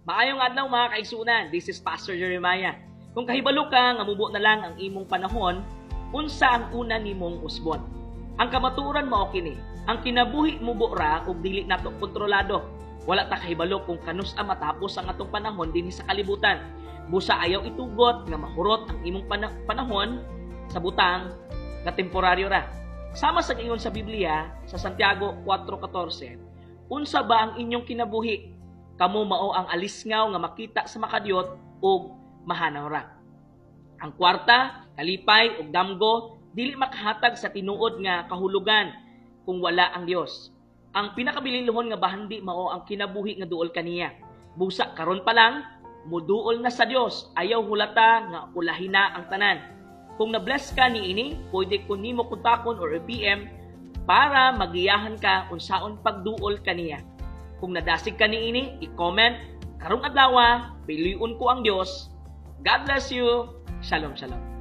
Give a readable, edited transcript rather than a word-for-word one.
Maayong adlaw mga kaigsunan, this is Pastor Jeremiah. Kung kahibalo ka nga mubo na lang ang imong panahon, unsa ang una nimong usbon? Ang kamatuoran mao kini, ang kinabuhi mubo ra ug dili nato kontrolado. Wala ta kahibalo kung kanus-a matapos ang atong panahon dinhi sa kalibutan. Busa ayaw itugot nga mahurot ang imong panahon sa butang nga temporaryo ra. Sama sa ingon sa Biblia sa Santiago 4:14, unsa ba ang inyong kinabuhi? Kamo mao ang alisngaw nga makita sa makadyot ug mahanaw ra. Ang kwarta, kalipay ug damgo dili makahatag sa tinuod nga kahulugan kung wala ang Dios. Ang pinakabilinlohon nga bahandi mao ang kinabuhi nga duol kaniya. Busa karon pa lang muduol na sa Dios, ayaw hulata nga ulahin na ang tanan. Kung na-bless ka niini, pwede ko nimo kontakon or PM para magiyahan ka unsaon pagduol kaniya. Kung nadasig ka niini, i-comment. Karong adlaw, piliun ko ang Dios. God bless you. Shalom, shalom.